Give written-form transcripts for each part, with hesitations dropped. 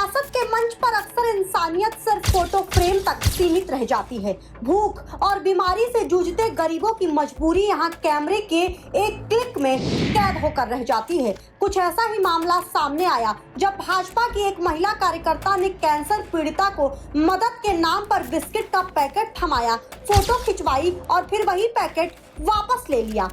सियासत के मंच पर अक्सर इंसानियत सिर्फ फोटो फ्रेम तक सीमित रह जाती है। भूख और बीमारी से जूझते गरीबों की मजबूरी यहाँ कैमरे के एक क्लिक में कैद होकर रह जाती है। कुछ ऐसा ही मामला सामने आया जब भाजपा की एक महिला कार्यकर्ता ने कैंसर पीड़िता को मदद के नाम पर बिस्किट का पैकेट थमाया, फोटो खिंचवाई और फिर वही पैकेट वापस ले लिया।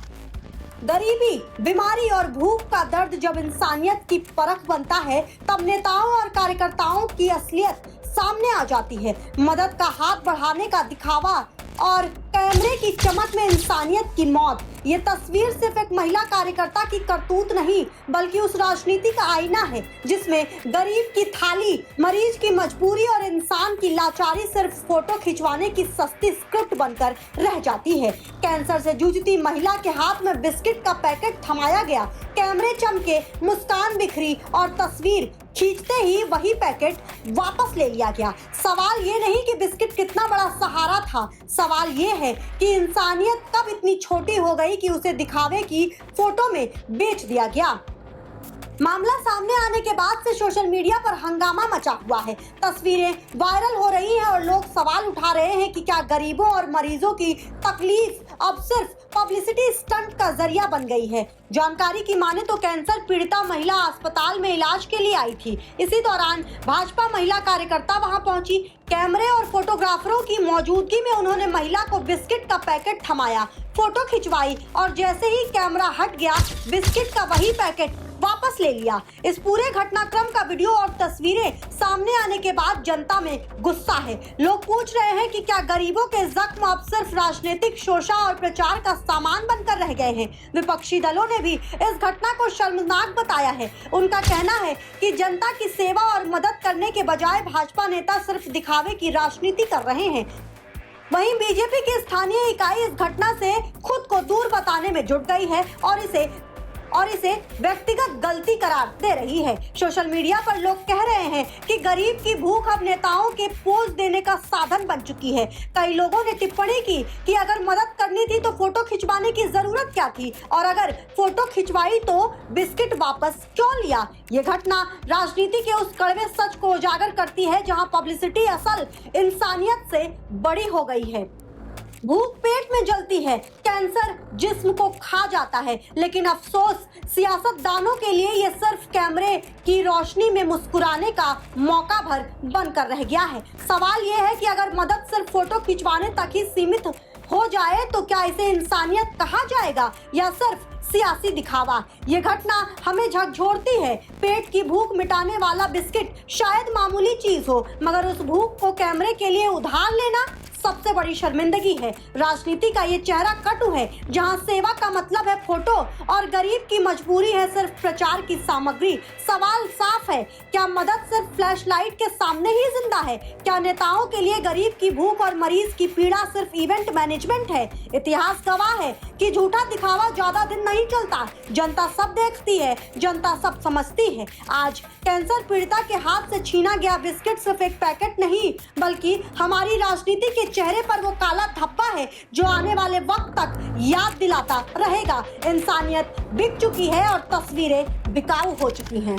गरीबी, बीमारी और भूख का दर्द जब इंसानियत की परख बनता है, तब नेताओं और कार्यकर्ताओं की असलियत सामने आ जाती है। मदद का हाथ बढ़ाने का दिखावा और कैमरे की चमक में इंसानियत की मौत। ये तस्वीर सिर्फ एक महिला कार्यकर्ता की करतूत नहीं, बल्कि उस राजनीति का आईना है जिसमें गरीब की थाली, मरीज की मजबूरी और इंसान की लाचारी सिर्फ फोटो खिंचवाने की सस्ती स्क्रिप्ट बनकर रह जाती है। कैंसर से जूझती महिला के हाथ में बिस्किट का पैकेट थमाया गया, कैमरे चमके, मुस्कान बिखरी और तस्वीर खींचते ही वही पैकेट वापस ले लिया गया। सवाल ये नहीं कि बिस्किट कितना बड़ा सहारा था, सवाल ये है कि इंसानियत कब इतनी छोटी हो गई कि उसे दिखावे की फोटो में बेच दिया गया। मामला सामने आने के बाद से सोशल मीडिया पर हंगामा मचा हुआ है। तस्वीरें वायरल हो रही हैं और लोग सवाल उठा रहे हैं कि क्या गरीबों और मरीजों की तकलीफ अब सिर्फ पब्लिसिटी स्टंट का जरिया बन गई है। जानकारी की माने तो कैंसर पीड़िता महिला अस्पताल में इलाज के लिए आई थी। इसी दौरान भाजपा महिला कार्यकर्ता वहां पहुंची। कैमरे और फोटोग्राफरों की मौजूदगी में उन्होंने महिला को बिस्किट का पैकेट थमाया, फोटो खिंचवाई और जैसे ही कैमरा हट गया, बिस्किट का वही पैकेट वापस ले लिया। इस पूरे घटनाक्रम का वीडियो और तस्वीरें सामने आने के बाद जनता में गुस्सा है। लोग पूछ रहे हैं कि क्या गरीबों के जख्म अब सिर्फ राजनीतिक शोषा और प्रचार का सामान बनकर रह गए हैं। विपक्षी दलों ने भी इस घटना को शर्मनाक बताया है। उनका कहना है कि जनता की सेवा और मदद करने के बजाय भाजपा नेता सिर्फ दिखावे की राजनीति कर रहे हैं। वहीं बीजेपी की स्थानीय इकाई इस घटना से खुद को दूर बताने में जुट गई है और इसे व्यक्तिगत गलती करार दे रही है। सोशल मीडिया पर लोग कह रहे हैं कि गरीब की भूख अब नेताओं के पोज देने का साधन बन चुकी है। कई लोगों ने टिप्पणी की कि अगर मदद करनी थी तो फोटो खिंचवाने की जरूरत क्या थी, और अगर फोटो खिंचवाई तो बिस्किट वापस क्यों लिया। ये घटना राजनीति के उस कड़वे सच को उजागर करती है जहां पब्लिसिटी असल इंसानियत से बड़ी हो गई है। भूख पेट में जलती है, कैंसर जिस्म को खा जाता है, लेकिन अफसोस सियासतदानों के लिए ये सिर्फ कैमरे की रोशनी में मुस्कुराने का मौका भर बनकर रह गया है। सवाल ये है कि अगर मदद सिर्फ फोटो खिंचवाने तक ही सीमित हो जाए तो क्या इसे इंसानियत कहा जाएगा या सिर्फ सियासी दिखावा। ये घटना हमें झकझोरती है। पेट की भूख मिटाने वाला बिस्किट शायद मामूली चीज हो, मगर उस भूख को कैमरे के लिए उधार लेना सबसे बड़ी शर्मिंदगी है। राजनीति का ये चेहरा कटु है, जहां सेवा का मतलब है फोटो और गरीब की मजबूरी है सिर्फ प्रचार की सामग्री। सवाल साफ है, क्या मदद सिर्फ फ्लैशलाइट के सामने ही जिंदा है? क्या नेताओं के लिए गरीब की भूख और मरीज की पीड़ा सिर्फ इवेंट मैनेजमेंट है? इतिहास गवाह है कि झूठा दिखावा ज्यादा दिन नहीं चलता। जनता सब देखती है, जनता सब समझती है। आज कैंसर पीड़िता के हाथ से छीना गया बिस्किट सिर्फ एक पैकेट नहीं, बल्कि हमारी राजनीति के चेहरे पर वो काला धब्बा है जो आने वाले वक्त तक याद दिलाता रहेगा। इंसानियत बिक चुकी है और तस्वीरें बिकाऊ हो चुकी हैं।